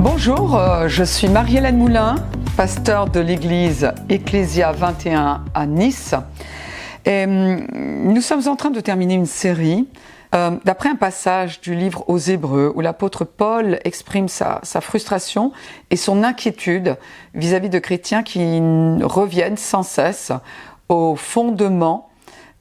Bonjour, je suis Marie-Hélène Moulin, pasteur de l'église Ecclésia 21 à Nice. Et nous sommes en train de terminer une série d'après un passage du livre aux Hébreux où l'apôtre Paul exprime sa frustration et son inquiétude vis-à-vis de chrétiens qui reviennent sans cesse au fondement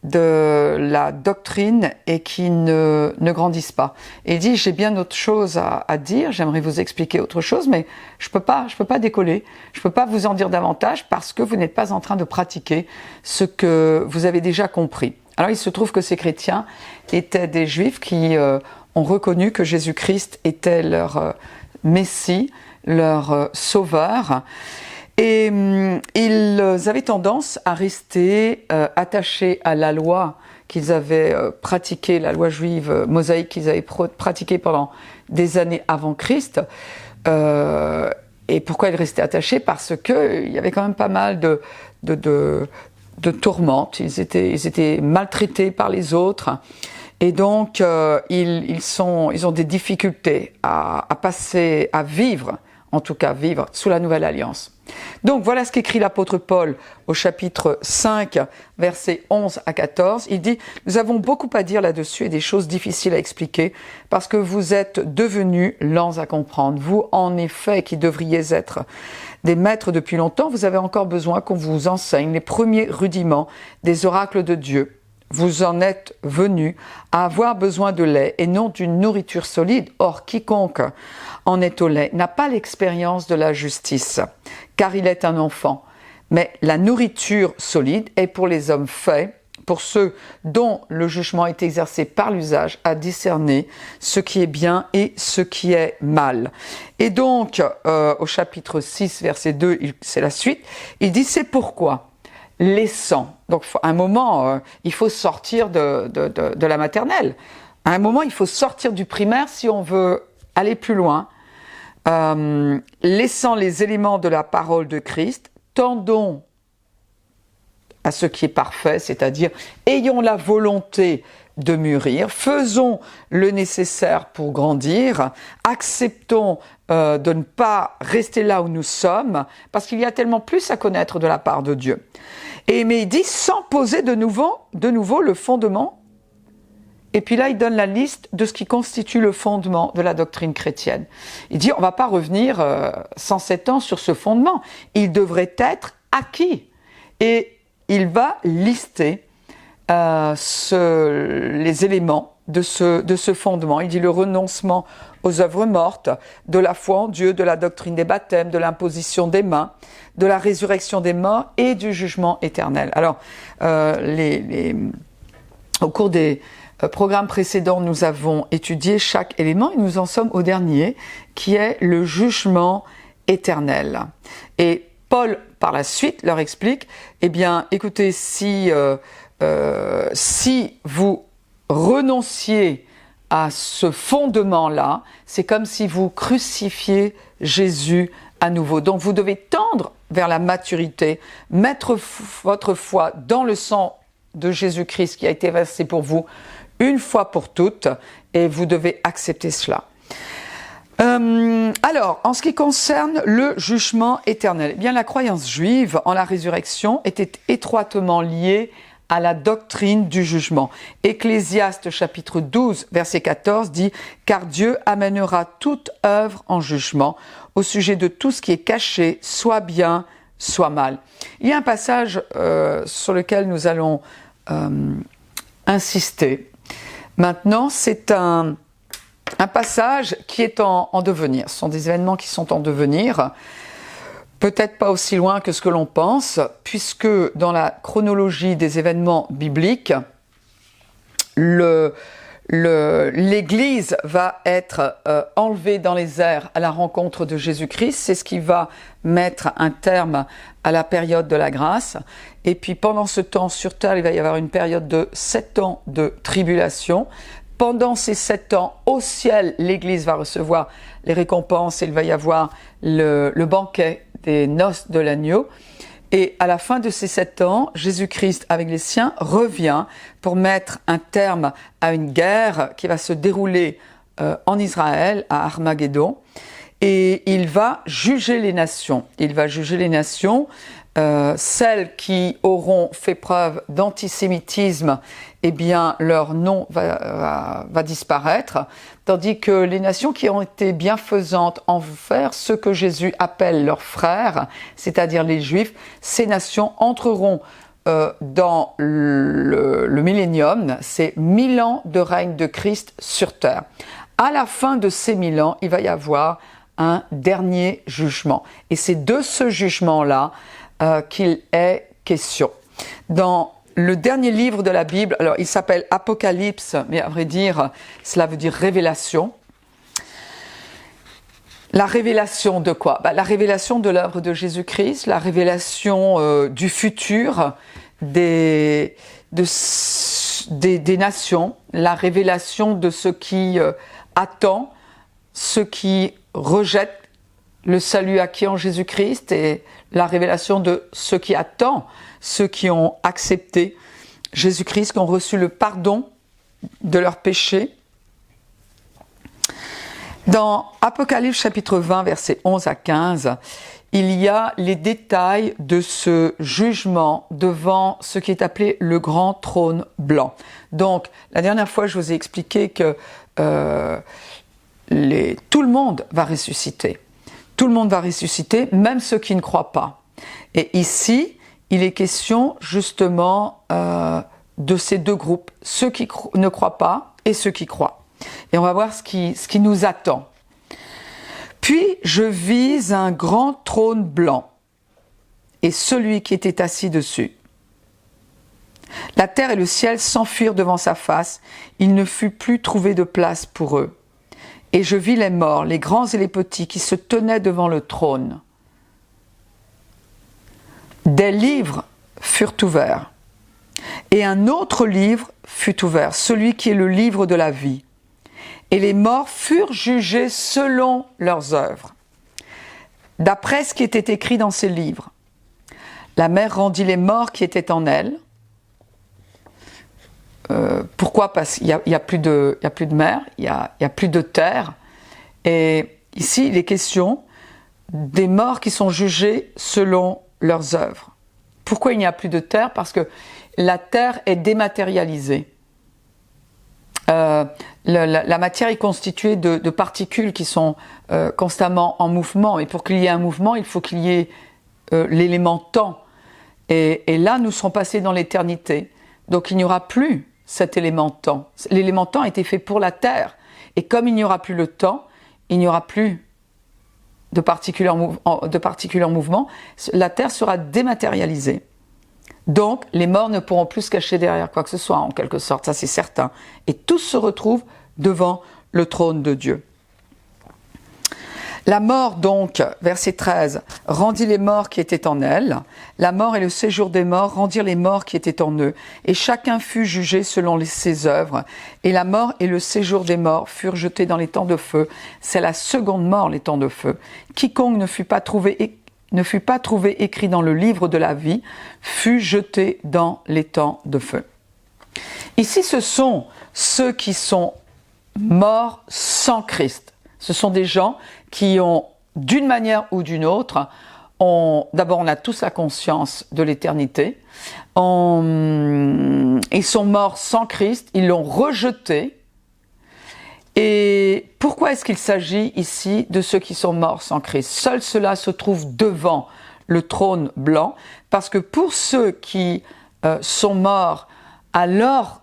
de la doctrine et qui ne grandissent pas. Et il dit, j'ai bien autre chose à dire, j'aimerais vous expliquer autre chose, mais je peux pas décoller, je peux pas vous en dire davantage parce que vous n'êtes pas en train de pratiquer ce que vous avez déjà compris. Alors il se trouve que ces chrétiens étaient des juifs qui ont reconnu que Jésus-Christ était leur Messie, leur sauveur. Et ils avaient tendance à rester attachés à la loi qu'ils avaient pratiquée, la loi juive mosaïque qu'ils avaient pratiquée pendant des années avant Christ. Et pourquoi ils restaient attachés ? Parce qu'il y avait quand même pas mal de tourmentes, ils étaient maltraités par les autres. Et donc, ils ont des difficultés à vivre sous la nouvelle alliance. Donc voilà ce qu'écrit l'apôtre Paul au chapitre 5, versets 11 à 14. Il dit « Nous avons beaucoup à dire là-dessus et des choses difficiles à expliquer parce que vous êtes devenus lents à comprendre. Vous, en effet, qui devriez être des maîtres depuis longtemps, vous avez encore besoin qu'on vous enseigne les premiers rudiments des oracles de Dieu. Vous en êtes venus à avoir besoin de lait et non d'une nourriture solide. Or, quiconque en est au lait n'a pas l'expérience de la justice, car il est un enfant. Mais la nourriture solide est pour les hommes faits, pour ceux dont le jugement est exercé par l'usage, à discerner ce qui est bien et ce qui est mal. » Et donc, au chapitre 6, verset 2, c'est la suite, il dit « C'est pourquoi ?» laissant. Donc, à un moment, il faut sortir de la maternelle. À un moment, il faut sortir du primaire si on veut aller plus loin. Laissant les éléments de la parole de Christ, tendons à ce qui est parfait, c'est-à-dire ayons la volonté de mûrir, faisons le nécessaire pour grandir, acceptons de ne pas rester là où nous sommes, parce qu'il y a tellement plus à connaître de la part de Dieu. Mais il dit, sans poser de nouveau le fondement, et puis là il donne la liste de ce qui constitue le fondement de la doctrine chrétienne. Il dit, on ne va pas revenir 107 ans sur ce fondement, il devrait être acquis. Et il va lister les éléments de ce fondement. Il dit le renoncement aux œuvres mortes, de la foi en Dieu, de la doctrine des baptêmes, de l'imposition des mains, de la résurrection des morts et du jugement éternel. Alors, au cours des programmes précédents, nous avons étudié chaque élément et nous en sommes au dernier, qui est le jugement éternel. Et Paul, par la suite, leur explique, écoutez, si vous renonciez à ce fondement-là, c'est comme si vous crucifiez Jésus à nouveau. Donc vous devez tendre vers la maturité, mettre votre foi dans le sang de Jésus-Christ qui a été versé pour vous une fois pour toutes, et vous devez accepter cela. Alors, en ce qui concerne le jugement éternel, la croyance juive en la résurrection était étroitement liée à la doctrine du jugement. Ecclésiaste chapitre 12, verset 14 dit « Car Dieu amènera toute œuvre en jugement au sujet de tout ce qui est caché, soit bien, soit mal. » Il y a un passage sur lequel nous allons insister. Maintenant, c'est un passage qui est en devenir. Ce sont des événements qui sont en devenir. Peut-être pas aussi loin que ce que l'on pense, puisque dans la chronologie des événements bibliques, l'Église va être enlevée dans les airs à la rencontre de Jésus-Christ. C'est ce qui va mettre un terme à la période de la grâce. Et puis pendant ce temps sur terre, il va y avoir une période de 7 ans de tribulation. Pendant ces 7 ans, au ciel, l'Église va recevoir les récompenses et il va y avoir le banquet des noces de l'agneau. Et à la fin de ces 7 ans, Jésus-Christ, avec les siens, revient pour mettre un terme à une guerre qui va se dérouler en Israël, à Armageddon. et il va juger les nations. Il va juger les nations, celles qui auront fait preuve d'antisémitisme, eh bien leur nom va disparaître, tandis que les nations qui ont été bienfaisantes envers ceux que Jésus appelle leurs frères, c'est-à-dire les Juifs, ces nations entreront dans le millénium, c'est 1000 ans de règne de Christ sur terre. À la fin de ces 1000 ans, il va y avoir un dernier jugement. Et c'est de ce jugement-là qu'il est question. Dans le dernier livre de la Bible, alors il s'appelle Apocalypse, mais à vrai dire, cela veut dire révélation. La révélation de quoi? La révélation de l'œuvre de Jésus-Christ, la révélation du futur des nations, la révélation de ce qui attend, ceux qui rejettent le salut acquis en Jésus-Christ, et la révélation de ce qui attend, ceux qui ont accepté Jésus-Christ, qui ont reçu le pardon de leurs péchés. Dans Apocalypse chapitre 20, versets 11 à 15, il y a les détails de ce jugement devant ce qui est appelé le grand trône blanc. Donc, la dernière fois, je vous ai expliqué que tout le monde va ressusciter. Tout le monde va ressusciter, même ceux qui ne croient pas. Et ici, il est question justement de ces deux groupes, ceux qui ne croient pas et ceux qui croient. Et on va voir ce qui nous attend. Puis je vis un grand trône blanc et celui qui était assis dessus. La terre et le ciel s'enfuirent devant sa face, il ne fut plus trouvé de place pour eux. Et je vis les morts, les grands et les petits, qui se tenaient devant le trône. Des livres furent ouverts, et un autre livre fut ouvert, celui qui est le livre de la vie. Et les morts furent jugés selon leurs œuvres, d'après ce qui était écrit dans ces livres. La mer rendit les morts qui étaient en elle. Pourquoi? Parce qu'il n'y a plus de mer, il n'y a plus de terre. Et ici, il est question des morts qui sont jugés selon leurs œuvres. Pourquoi il n'y a plus de terre? Parce que la terre est dématérialisée. La matière est constituée de particules qui sont constamment en mouvement. Et pour qu'il y ait un mouvement, il faut qu'il y ait l'élément temps. Et là, nous serons passés dans l'éternité. Donc il n'y aura plus cet élément temps. L'élément temps a été fait pour la terre. Et comme il n'y aura plus le temps, il n'y aura plus de particules en mouvement, la terre sera dématérialisée. Donc, les morts ne pourront plus se cacher derrière quoi que ce soit, en quelque sorte, ça c'est certain. Et tous se retrouvent devant le trône de Dieu. La mort donc, verset 13, rendit les morts qui étaient en elle. La mort et le séjour des morts rendirent les morts qui étaient en eux. Et chacun fut jugé selon ses œuvres. Et la mort et le séjour des morts furent jetés dans les temps de feu. C'est la seconde mort, les temps de feu. Quiconque ne fut pas trouvé écrit dans le livre de la vie fut jeté dans les temps de feu. Ici, ce sont ceux qui sont morts sans Christ. Ce sont des gens qui ont, d'une manière ou d'une autre, d'abord on a tous la conscience de l'éternité, ils sont morts sans Christ, ils l'ont rejeté. Et pourquoi est-ce qu'il s'agit ici de ceux qui sont morts sans Christ? Seuls ceux-là se trouvent devant le trône blanc, parce que pour ceux qui sont morts alors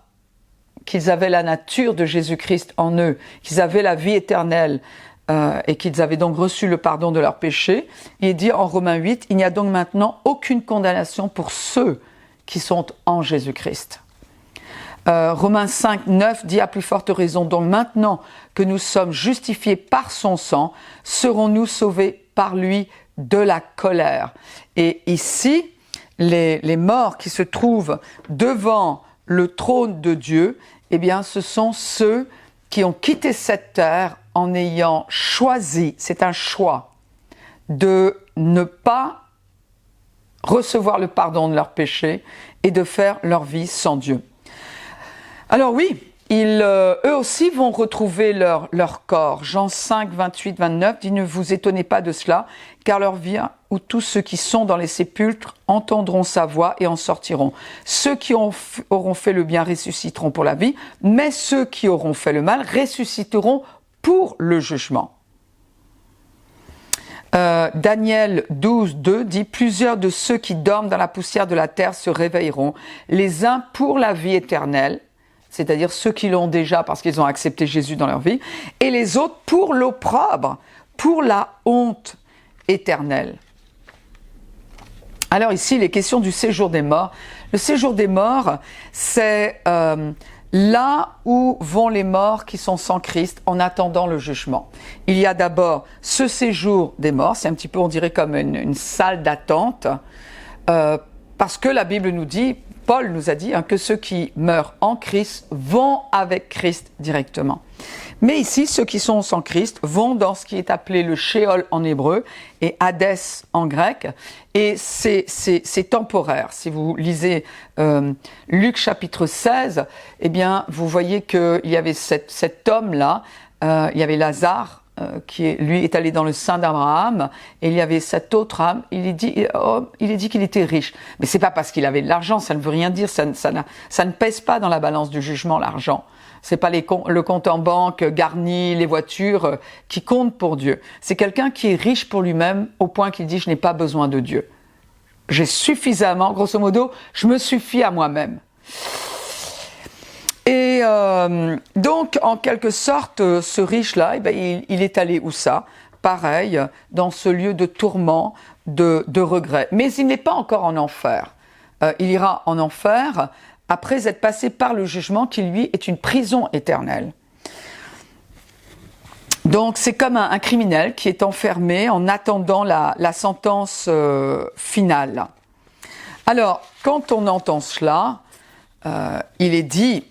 qu'ils avaient la nature de Jésus-Christ en eux, qu'ils avaient la vie éternelle, et qu'ils avaient donc reçu le pardon de leurs péchés, il est dit en Romains 8, il n'y a donc maintenant aucune condamnation pour ceux qui sont en Jésus-Christ. Romains 5, 9 dit à plus forte raison, donc maintenant que nous sommes justifiés par son sang, serons-nous sauvés par lui de la colère. Et ici, les morts qui se trouvent devant le trône de Dieu, eh bien ce sont ceux qui ont quitté cette terre en ayant choisi, c'est un choix, de ne pas recevoir le pardon de leurs péchés et de faire leur vie sans Dieu. Alors oui, eux aussi vont retrouver leur corps. Jean 5, 28, 29 dit « Ne vous étonnez pas de cela, car l'heure vient où tous ceux qui sont dans les sépulcres entendront sa voix et en sortiront. Ceux qui auront fait le bien ressusciteront pour la vie, mais ceux qui auront fait le mal ressusciteront pour le jugement. » Daniel 12, 2 dit « Plusieurs de ceux qui dorment dans la poussière de la terre se réveilleront, les uns pour la vie éternelle, c'est-à-dire ceux qui l'ont déjà parce qu'ils ont accepté Jésus dans leur vie, et les autres pour l'opprobre, pour la honte éternelle. » Alors ici, il est question du séjour des morts. Le séjour des morts, c'est là où vont les morts qui sont sans Christ en attendant le jugement. Il y a d'abord ce séjour des morts, c'est un petit peu, on dirait, comme une salle d'attente, parce que la Bible nous dit, Paul nous a dit que ceux qui meurent en Christ vont avec Christ directement. Mais ici, ceux qui sont sans Christ vont dans ce qui est appelé le Sheol en hébreu et Hadès en grec. Et c'est temporaire. Si vous lisez Luc chapitre 16, eh bien, vous voyez qu'il y avait cet homme-là, il y avait Lazare, qui lui est allé dans le sein d'Abraham, et il y avait cette autre âme, il est dit qu'il était riche. Mais c'est pas parce qu'il avait de l'argent, ça ne veut rien dire, ça ne pèse pas dans la balance du jugement, l'argent. C'est pas le compte en banque garni, les voitures qui comptent pour Dieu. C'est quelqu'un qui est riche pour lui-même au point qu'il dit « je n'ai pas besoin de Dieu. J'ai suffisamment, grosso modo, je me suffis à moi-même ». Et donc, en quelque sorte, ce riche-là, eh bien, il est allé où ça? Pareil, dans ce lieu de tourment, de regret. Mais il n'est pas encore en enfer. Il ira en enfer après être passé par le jugement qui, lui, est une prison éternelle. Donc, c'est comme un criminel qui est enfermé en attendant la sentence finale. Alors, quand on entend cela, il est dit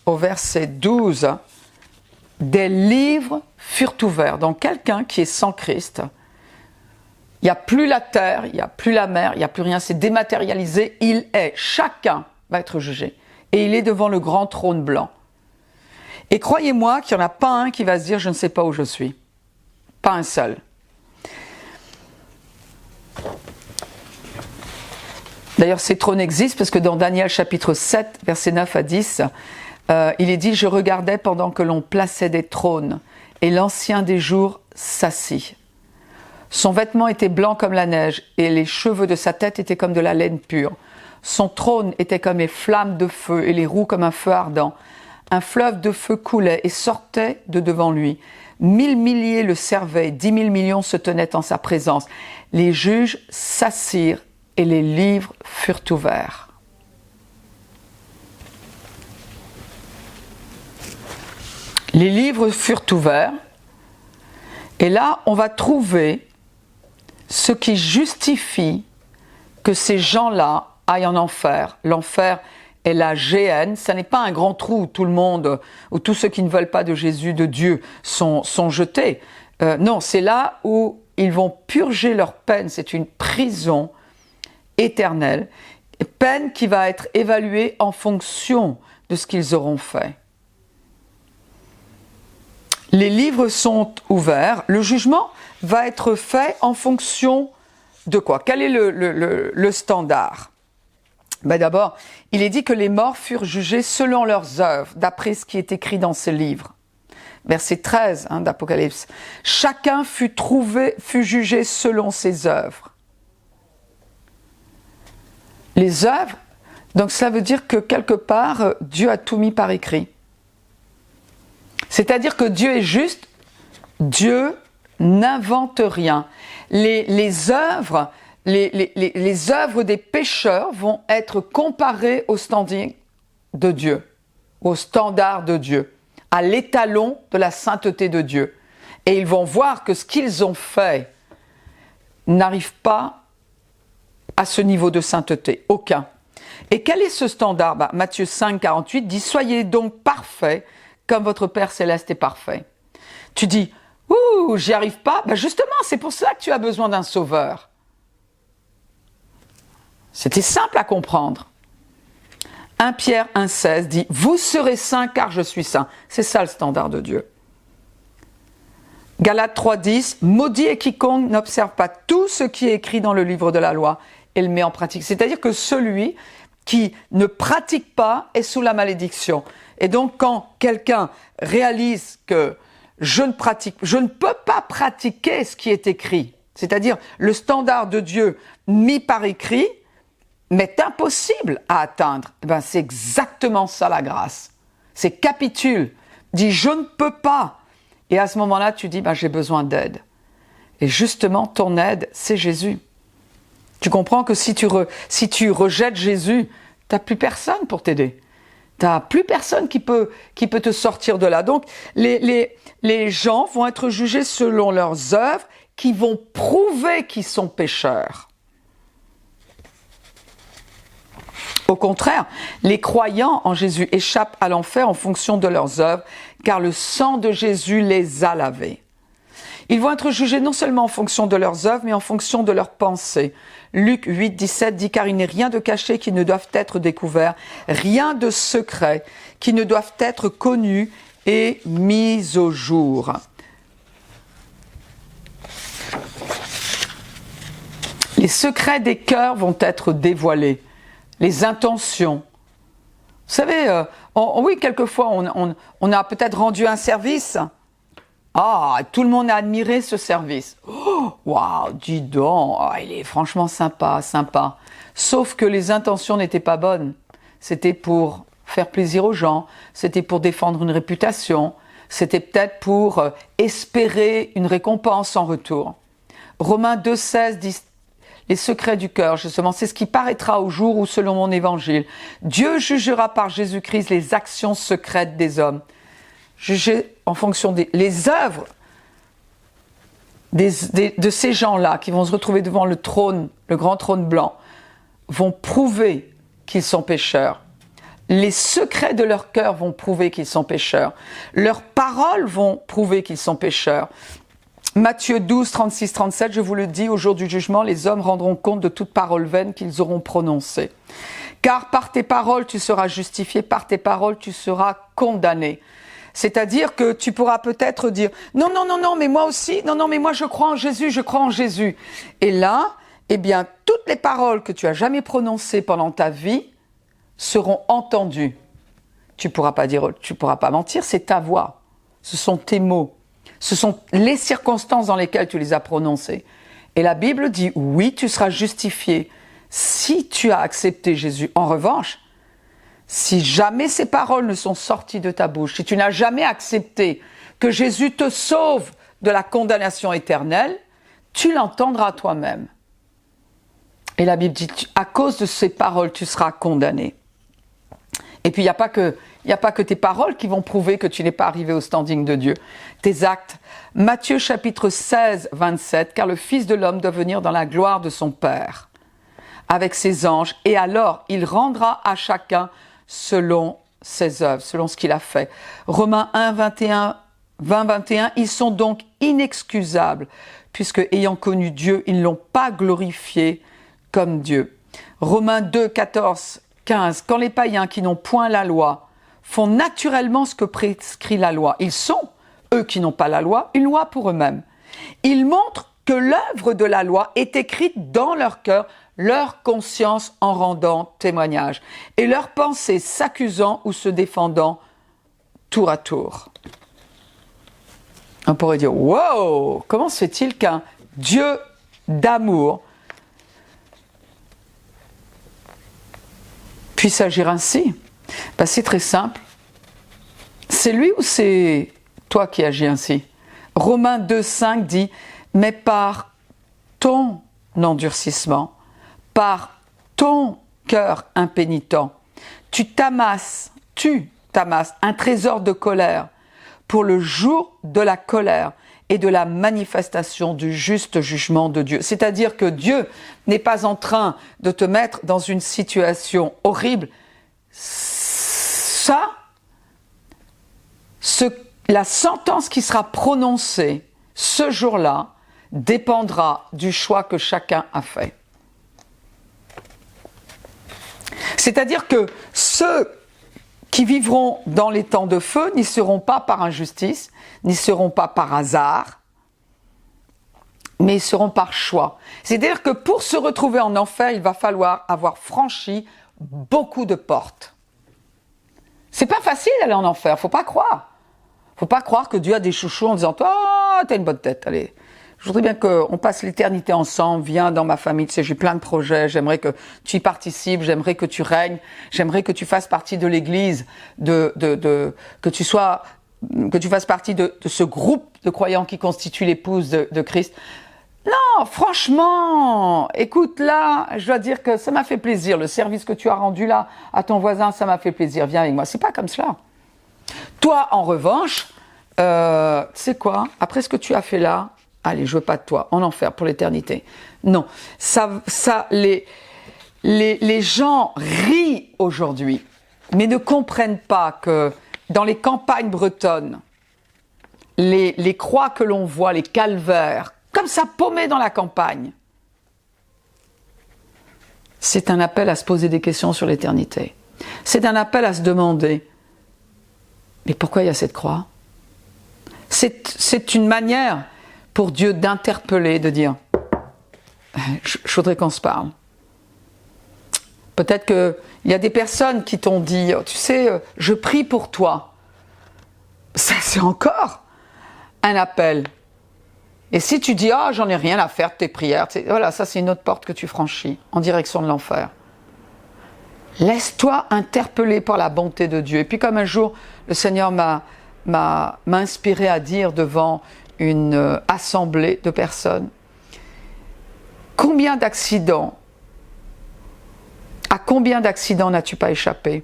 au verset 12, « Des livres furent ouverts. » Donc, quelqu'un qui est sans Christ, il n'y a plus la terre, il n'y a plus la mer, il n'y a plus rien, c'est dématérialisé, il est, chacun va être jugé. Et il est devant le grand trône blanc. Et croyez-moi qu'il n'y en a pas un qui va se dire « je ne sais pas où je suis ». Pas un seul. D'ailleurs, ces trônes existent parce que dans Daniel chapitre 7, versets 9 à 10, il est dit « Je regardais pendant que l'on plaçait des trônes, et l'ancien des jours s'assit. Son vêtement était blanc comme la neige, et les cheveux de sa tête étaient comme de la laine pure. Son trône était comme les flammes de feu, et les roues comme un feu ardent. Un fleuve de feu coulait et sortait de devant lui. 1000 milliers le servaient, 10 000 millions se tenaient en sa présence. Les juges s'assirent, et les livres furent ouverts. » Les livres furent ouverts, et là, on va trouver ce qui justifie que ces gens-là aillent en enfer. L'enfer est la géhenne, ça n'est pas un grand trou où tout le monde, où tous ceux qui ne veulent pas de Jésus, de Dieu, sont jetés. Non, c'est là où ils vont purger leur peine, c'est une prison éternelle, peine qui va être évaluée en fonction de ce qu'ils auront fait. Les livres sont ouverts. Le jugement va être fait en fonction de quoi? Quel est le standard? Ben d'abord, il est dit que les morts furent jugés selon leurs œuvres, d'après ce qui est écrit dans ces livres. Verset 13 d'Apocalypse. Chacun fut jugé selon ses œuvres. Les œuvres, donc ça veut dire que quelque part, Dieu a tout mis par écrit. C'est-à-dire que Dieu est juste, Dieu n'invente rien. Les œuvres des pécheurs vont être comparées au standing de Dieu, au standard de Dieu, à l'étalon de la sainteté de Dieu. Et ils vont voir que ce qu'ils ont fait n'arrive pas à ce niveau de sainteté, aucun. Et quel est ce standard? Matthieu 5, 48 dit « Soyez donc parfaits, comme votre Père Céleste est parfait. » Tu dis, « Ouh, j'y arrive pas. » Justement, c'est pour ça que tu as besoin d'un sauveur. C'était simple à comprendre. 1 Pierre 1,16 dit « Vous serez saints car je suis saint ». C'est ça le standard de Dieu. Galates 3,10 « Maudit est quiconque n'observe pas tout ce qui est écrit dans le livre de la loi et le met en pratique ». C'est-à-dire que celui qui ne pratique pas est sous la malédiction. Et donc quand quelqu'un réalise que je ne peux pas pratiquer ce qui est écrit, c'est-à-dire le standard de Dieu mis par écrit, m'est impossible à atteindre. Ben, c'est exactement ça la grâce. C'est capitule, dit je ne peux pas. Et à ce moment-là, tu dis ben, j'ai besoin d'aide. Et justement, ton aide, c'est Jésus. Tu comprends que si tu rejettes Jésus, tu n'as plus personne pour t'aider. Tu n'as plus personne qui peut te sortir de là. Donc, les gens vont être jugés selon leurs œuvres qui vont prouver qu'ils sont pécheurs. Au contraire, les croyants en Jésus échappent à l'enfer en fonction de leurs œuvres, car le sang de Jésus les a lavés. Ils vont être jugés non seulement en fonction de leurs œuvres, mais en fonction de leurs pensées. Luc 8, 17 dit « Car il n'est rien de caché qui ne doive être découvert, rien de secret qui ne doive être connu et mis au jour. » Les secrets des cœurs vont être dévoilés. Les intentions. Vous savez, oui, quelquefois, on a peut-être rendu un service. Ah, tout le monde a admiré ce service. Oh, waouh, dis donc, oh, il est franchement sympa. Sauf que les intentions n'étaient pas bonnes. C'était pour faire plaisir aux gens, c'était pour défendre une réputation, c'était peut-être pour espérer une récompense en retour. Romains 2,16 dit les secrets du cœur, justement, c'est ce qui paraîtra au jour où, selon mon évangile, Dieu jugera par Jésus-Christ les actions secrètes des hommes. Juger en fonction les œuvres de ces gens-là qui vont se retrouver devant le trône, le grand trône blanc, vont prouver qu'ils sont pécheurs. Les secrets de leur cœur vont prouver qu'ils sont pécheurs. Leurs paroles vont prouver qu'ils sont pécheurs. Matthieu 12, 36, 37, je vous le dis, au jour du jugement, les hommes rendront compte de toute parole vaine qu'ils auront prononcée. Car par tes paroles, tu seras justifié, par tes paroles, tu seras condamné. C'est-à-dire que tu pourras peut-être dire « Non, mais moi aussi, mais moi je crois en Jésus. » Et là, eh bien, toutes les paroles que tu as jamais prononcées pendant ta vie seront entendues. Tu pourras pas mentir, c'est ta voix. Ce sont tes mots. Ce sont les circonstances dans lesquelles tu les as prononcées. Et la Bible dit, oui, tu seras justifié si tu as accepté Jésus. En revanche, si jamais ces paroles ne sont sorties de ta bouche, si tu n'as jamais accepté que Jésus te sauve de la condamnation éternelle, tu l'entendras toi-même. Et la Bible dit, à cause de ces paroles, tu seras condamné. Et puis, il n'y a pas que tes paroles qui vont prouver que tu n'es pas arrivé au standing de Dieu. Tes actes. Matthieu chapitre 16, 27, « Car le Fils de l'homme doit venir dans la gloire de son Père, avec ses anges, et alors il rendra à chacun selon ses œuvres, selon ce qu'il a fait. » Romains 1, 21, « Ils sont donc inexcusables, puisque ayant connu Dieu, ils ne l'ont pas glorifié comme Dieu. » Romains 2, 14, 15, « Quand les païens qui n'ont point la loi font naturellement ce que prescrit la loi, ils sont, eux qui n'ont pas la loi, une loi pour eux-mêmes. Ils montrent que l'œuvre de la loi est écrite dans leur cœur, leur conscience en rendant témoignage, et leurs pensées s'accusant ou se défendant tour à tour. » On pourrait dire, wow, comment se fait-il qu'un Dieu d'amour puisse agir ainsi? Ben, c'est très simple. C'est lui ou c'est toi qui agis ainsi? Romains 2, 5 dit « Mais par ton endurcissement, par ton cœur impénitent, tu t'amasses un trésor de colère pour le jour de la colère et de la manifestation du juste jugement de Dieu. » C'est-à-dire que Dieu n'est pas en train de te mettre dans une situation horrible. La sentence qui sera prononcée ce jour-là dépendra du choix que chacun a fait. C'est-à-dire que ceux qui vivront dans les temps de feu n'y seront pas par injustice, n'y seront pas par hasard, mais ils seront par choix. C'est-à-dire que pour se retrouver en enfer, il va falloir avoir franchi beaucoup de portes. C'est pas facile d'aller en enfer, faut pas croire. Faut pas croire que Dieu a des chouchous en disant « Oh, t'as une bonne tête, allez. Je voudrais bien qu'on passe l'éternité ensemble, viens dans ma famille, tu sais, j'ai plein de projets, j'aimerais que tu y participes, j'aimerais que tu règnes, j'aimerais que tu fasses partie de l'église, que tu fasses partie de ce groupe de croyants qui constitue l'épouse de Christ. » Non, franchement, écoute, là, je dois dire que ça m'a fait plaisir. Le service que tu as rendu là à ton voisin, ça m'a fait plaisir. Viens avec moi. C'est pas comme cela. Toi, en revanche, tu sais quoi? Après ce que tu as fait là, allez, je veux pas de toi, en enfer pour l'éternité. Non, les gens rient aujourd'hui, mais ne comprennent pas que dans les campagnes bretonnes, les croix que l'on voit, les calvaires, comme ça paumé dans la campagne. C'est un appel à se poser des questions sur l'éternité. C'est un appel à se demander, mais pourquoi il y a cette croix? C'est une manière pour Dieu d'interpeller, de dire, je voudrais qu'on se parle. Peut-être qu'il y a des personnes qui t'ont dit, tu sais, je prie pour toi. Ça, c'est encore un appel. Et si tu dis, j'en ai rien à faire de tes prières, voilà, ça c'est une autre porte que tu franchis en direction de l'enfer. Laisse-toi interpeller par la bonté de Dieu. Et puis comme un jour, le Seigneur m'a inspiré à dire devant une assemblée de personnes, à combien d'accidents n'as-tu pas échappé?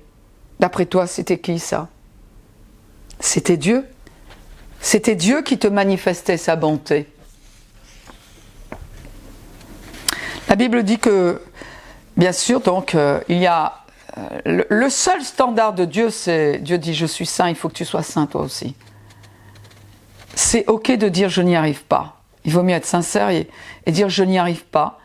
D'après toi, c'était qui ça? C'était Dieu. C'était Dieu qui te manifestait sa bonté. La Bible dit que, bien sûr, donc, il y a le seul standard de Dieu, c'est Dieu dit je suis saint, il faut que tu sois saint toi aussi. C'est ok de dire je n'y arrive pas. Il vaut mieux être sincère et dire je n'y arrive pas,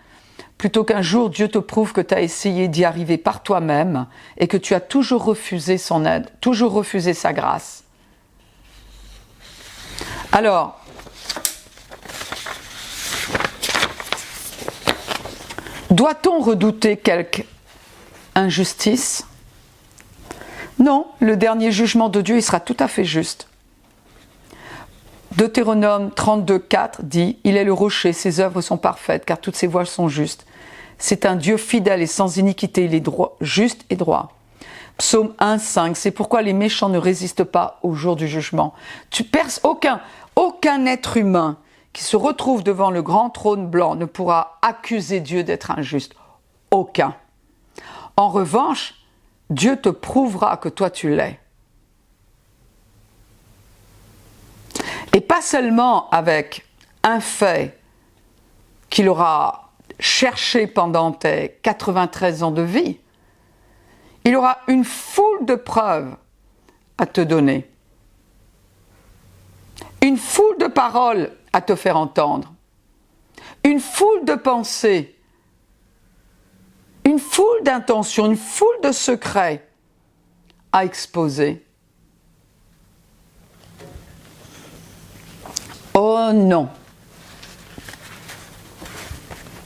plutôt qu'un jour Dieu te prouve que tu as essayé d'y arriver par toi-même et que tu as toujours refusé son aide, toujours refusé sa grâce. Alors, doit-on redouter quelque injustice? Non, le dernier jugement de Dieu, il sera tout à fait juste. Deutéronome 32,4 dit « Il est le rocher, ses œuvres sont parfaites, car toutes ses voies sont justes. C'est un Dieu fidèle et sans iniquité, il est droit, juste et droit. » Psaume 1,5 « C'est pourquoi les méchants ne résistent pas au jour du jugement. » Tu perces aucun être humain qui se retrouve devant le grand trône blanc ne pourra accuser Dieu d'être injuste. Aucun. En revanche, Dieu te prouvera que toi tu l'es. Et pas seulement avec un fait qu'il aura cherché pendant tes 93 ans de vie, il aura une foule de preuves à te donner. Une foule de paroles à te faire entendre. Une foule de pensées. Une foule d'intentions, une foule de secrets à exposer. Oh non!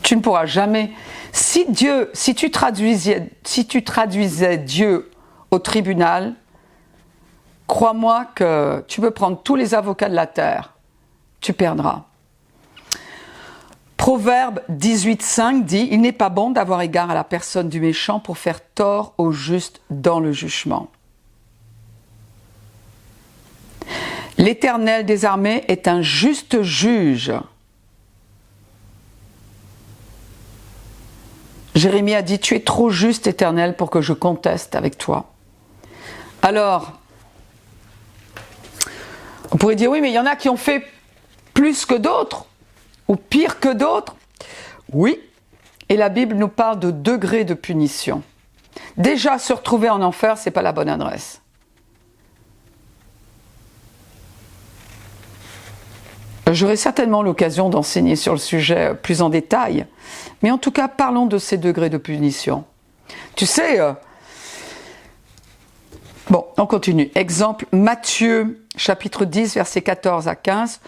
Tu ne pourras jamais... Si tu traduisais Dieu au tribunal, crois-moi que tu peux prendre tous les avocats de la terre, tu perdras. Proverbe 18,5 dit « Il n'est pas bon d'avoir égard à la personne du méchant pour faire tort au juste dans le jugement. » L'Éternel des armées est un juste juge. Jérémie a dit « Tu es trop juste, Éternel, pour que je conteste avec toi. » Alors, on pourrait dire « Oui, mais il y en a qui ont fait plus que d'autres. » Ou pire que d'autres? Oui, et la Bible nous parle de degrés de punition. Déjà, se retrouver en enfer, c'est pas la bonne adresse. J'aurai certainement l'occasion d'enseigner sur le sujet plus en détail, mais en tout cas, parlons de ces degrés de punition. Tu sais, on continue. Exemple, Matthieu, chapitre 10, versets 14 à 15.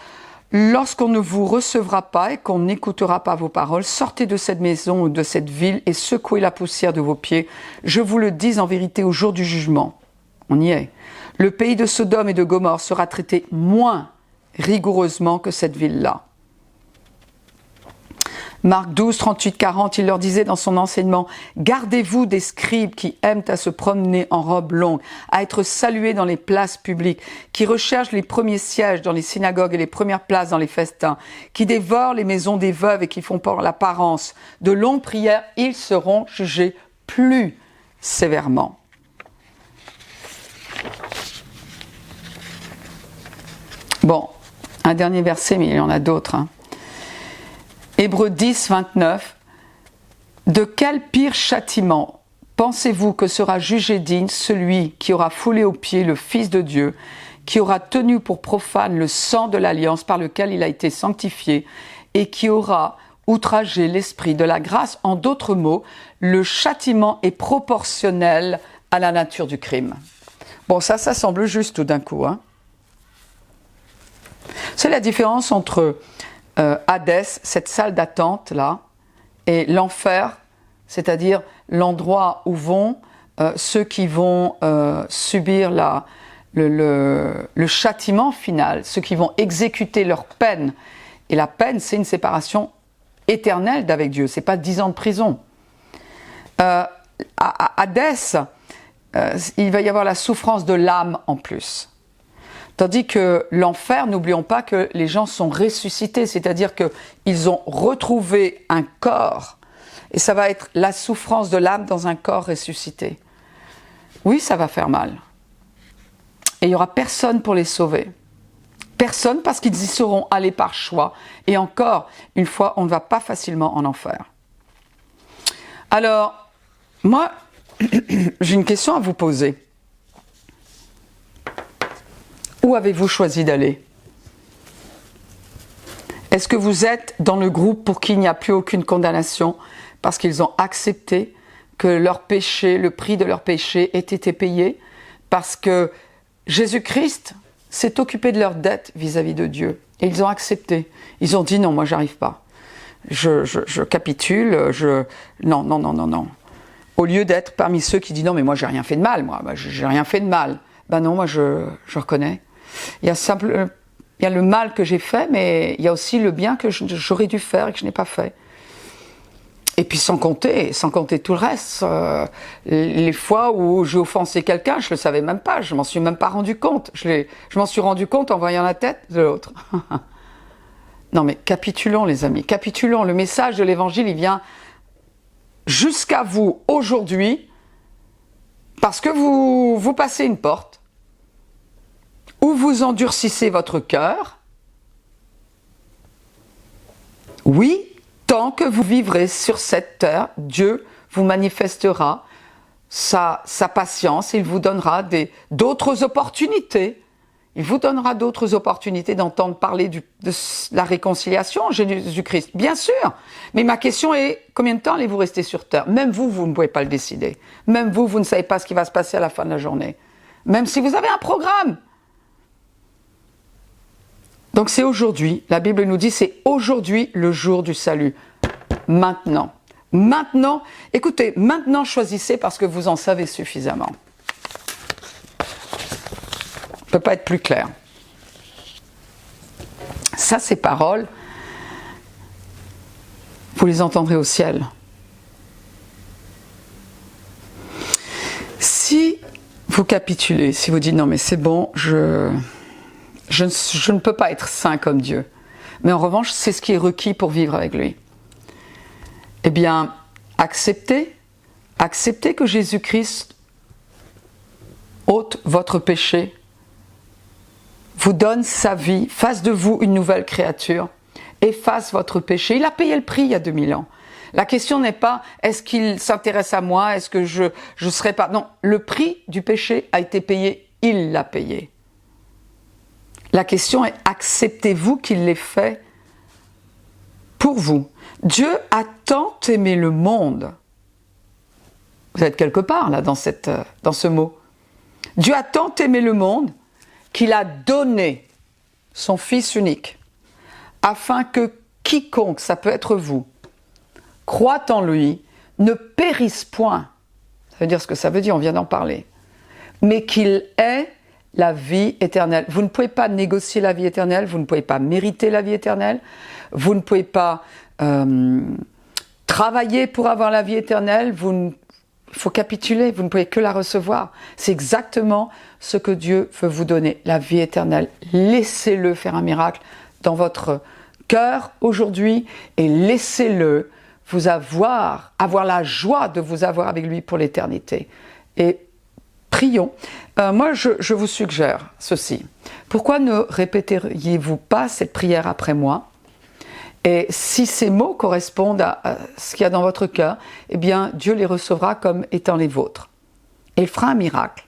Lorsqu'on ne vous recevra pas et qu'on n'écoutera pas vos paroles, sortez de cette maison ou de cette ville et secouez la poussière de vos pieds. Je vous le dis en vérité au jour du jugement. On y est. Le pays de Sodome et de Gomorrhe sera traité moins rigoureusement que cette ville-là. Marc 12, 38, 40, il leur disait dans son enseignement « Gardez-vous des scribes qui aiment à se promener en robe longue, à être salués dans les places publiques, qui recherchent les premiers sièges dans les synagogues et les premières places dans les festins, qui dévorent les maisons des veuves et qui font pour l'apparence de longues prières, ils seront jugés plus sévèrement. » Bon, un dernier verset, mais il y en a d'autres. Hébreux 10, 29. De quel pire châtiment pensez-vous que sera jugé digne celui qui aura foulé aux pieds le Fils de Dieu, qui aura tenu pour profane le sang de l'alliance par lequel il a été sanctifié et qui aura outragé l'esprit de la grâce? En d'autres mots, le châtiment est proportionnel à la nature du crime. Bon, ça semble juste tout d'un coup. C'est la différence entre Hadès, cette salle d'attente là, et l'enfer, c'est-à-dire l'endroit où vont ceux qui vont subir le châtiment final, ceux qui vont exécuter leur peine. Et la peine, c'est une séparation éternelle d'avec Dieu, c'est pas 10 ans de prison. À Hadès, il va y avoir la souffrance de l'âme en plus. Tandis que l'enfer, n'oublions pas que les gens sont ressuscités, c'est-à-dire qu'ils ont retrouvé un corps. Et ça va être la souffrance de l'âme dans un corps ressuscité. Oui, ça va faire mal. Et il n'y aura personne pour les sauver. Personne, parce qu'ils y seront allés par choix. Et encore, une fois, on ne va pas facilement en enfer. Alors, moi, j'ai une question à vous poser. Où avez-vous choisi d'aller? Est-ce que vous êtes dans le groupe pour qui il n'y a plus aucune condamnation parce qu'ils ont accepté que leur péché, le prix de leur péché ait été payé, parce que Jésus-Christ s'est occupé de leurs dettes vis-à-vis de Dieu et ils ont accepté. Ils ont dit non, moi j'arrive pas. Je capitule, non. Au lieu d'être parmi ceux qui disent non mais moi j'ai rien fait de mal, j'ai rien fait de mal. Ben non, moi je reconnais. Il y a le mal que j'ai fait, mais il y a aussi le bien que j'aurais dû faire et que je n'ai pas fait. Et puis sans compter tout le reste. Les fois où j'ai offensé quelqu'un, je ne le savais même pas, je m'en suis même pas rendu compte. Je m'en suis rendu compte en voyant la tête de l'autre. Non mais capitulons les amis, capitulons. Le message de l'évangile, il vient jusqu'à vous aujourd'hui, parce que vous passez une porte, où vous endurcissez votre cœur. Oui, tant que vous vivrez sur cette terre, Dieu vous manifestera sa patience, il vous donnera d'autres opportunités. Il vous donnera d'autres opportunités d'entendre parler de la réconciliation en Jésus-Christ, bien sûr. Mais ma question est, combien de temps allez-vous rester sur terre? Même vous ne pouvez pas le décider. Même vous ne savez pas ce qui va se passer à la fin de la journée. Même si vous avez un programme. Donc c'est aujourd'hui, la Bible nous dit, c'est aujourd'hui le jour du salut. Maintenant. Maintenant, écoutez, maintenant choisissez parce que vous en savez suffisamment. Ne peut pas être plus clair. Ça, ces paroles, vous les entendrez au ciel. Si vous capitulez, si vous dites non mais c'est bon, je ne peux pas être saint comme Dieu, mais en revanche c'est ce qui est requis pour vivre avec lui, eh bien acceptez que Jésus-Christ ôte votre péché, vous donne sa vie, fasse de vous une nouvelle créature, efface votre péché. Il a payé le prix il y a 2000 ans. La question n'est pas est-ce qu'il s'intéresse à moi, est-ce que je serai pas... Non, le prix du péché a été payé, il l'a payé. La question est, acceptez-vous qu'il l'ait fait pour vous? Dieu a tant aimé le monde. Vous êtes quelque part là dans ce mot. Dieu a tant aimé le monde qu'il a donné son Fils unique, afin que quiconque, ça peut être vous, croit en lui, ne périsse point. Ça veut dire ce que ça veut dire, on vient d'en parler. Mais qu'il ait la vie éternelle. Vous ne pouvez pas négocier la vie éternelle, vous ne pouvez pas mériter la vie éternelle, vous ne pouvez pas travailler pour avoir la vie éternelle, il faut capituler, vous ne pouvez que la recevoir. C'est exactement ce que Dieu veut vous donner, la vie éternelle. Laissez-le faire un miracle dans votre cœur aujourd'hui et laissez-le vous avoir la joie de vous avoir avec lui pour l'éternité. Et prions. Moi, je vous suggère ceci. Pourquoi ne répéteriez-vous pas cette prière après moi? Et si ces mots correspondent à ce qu'il y a dans votre cœur, eh bien, Dieu les recevra comme étant les vôtres. Et il fera un miracle.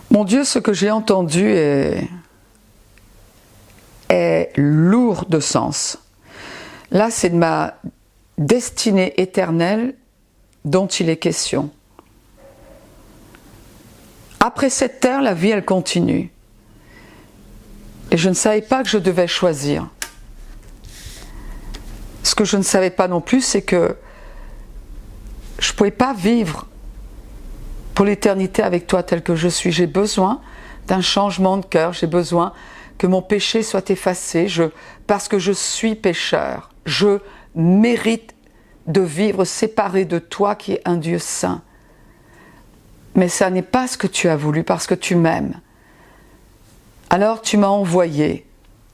Mon Dieu, ce que j'ai entendu est lourd de sens. Là, c'est de ma destinée éternelle dont il est question. Après cette terre, la vie, elle continue. Et je ne savais pas que je devais choisir. Ce que je ne savais pas non plus, c'est que je ne pouvais pas vivre pour l'éternité avec toi tel que je suis. J'ai besoin d'un changement de cœur, j'ai besoin que mon péché soit effacé, parce que je suis pécheur. Je mérite de vivre séparé de toi qui es un Dieu saint. Mais ça n'est pas ce que tu as voulu parce que tu m'aimes. Alors tu m'as envoyé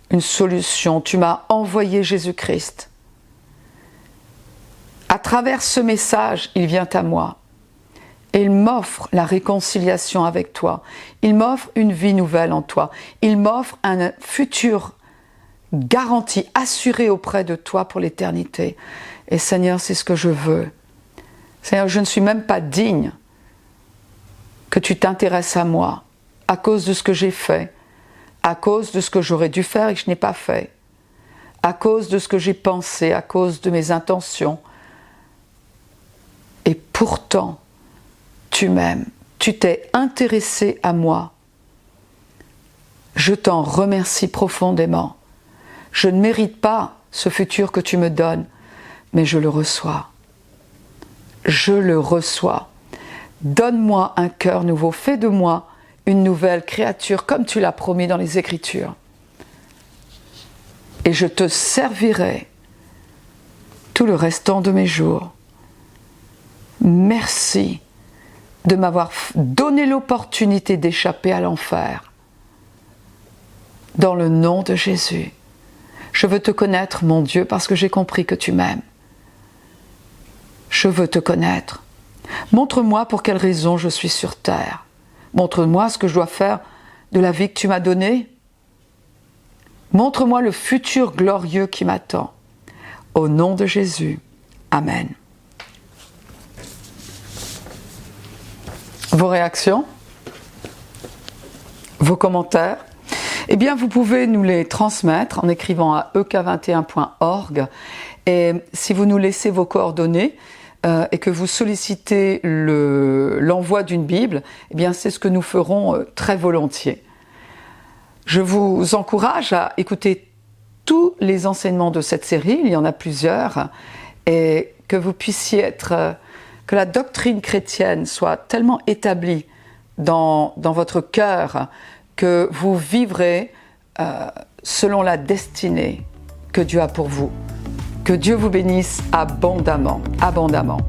une solution, tu m'as envoyé Jésus-Christ. À travers ce message, il vient à moi. Et il m'offre la réconciliation avec toi. Il m'offre une vie nouvelle en toi. Il m'offre un futur garanti, assuré auprès de toi pour l'éternité. Et Seigneur, c'est ce que je veux. Seigneur, je ne suis même pas digne que tu t'intéresses à moi à cause de ce que j'ai fait, à cause de ce que j'aurais dû faire et que je n'ai pas fait, à cause de ce que j'ai pensé, à cause de mes intentions. Et pourtant, tu m'aimes, tu t'es intéressé à moi. Je t'en remercie profondément. Je ne mérite pas ce futur que tu me donnes, mais je le reçois. Je le reçois. Donne-moi un cœur nouveau, fais de moi une nouvelle créature comme tu l'as promis dans les Écritures. Et je te servirai tout le restant de mes jours. Merci de m'avoir donné l'opportunité d'échapper à l'enfer. Dans le nom de Jésus, je veux te connaître, mon Dieu, parce que j'ai compris que tu m'aimes. Je veux te connaître. Montre-moi pour quelle raison je suis sur terre. Montre-moi ce que je dois faire de la vie que tu m'as donnée. Montre-moi le futur glorieux qui m'attend. Au nom de Jésus. Amen. Vos réactions? Vos commentaires? Eh bien, vous pouvez nous les transmettre en écrivant à ek21.org. Et si vous nous laissez vos coordonnées et que vous sollicitez l'envoi d'une Bible, eh bien, c'est ce que nous ferons très volontiers. Je vous encourage à écouter tous les enseignements de cette série, il y en a plusieurs, et que vous puissiez que la doctrine chrétienne soit tellement établie dans votre cœur que vous vivrez selon la destinée que Dieu a pour vous. Que Dieu vous bénisse abondamment, abondamment.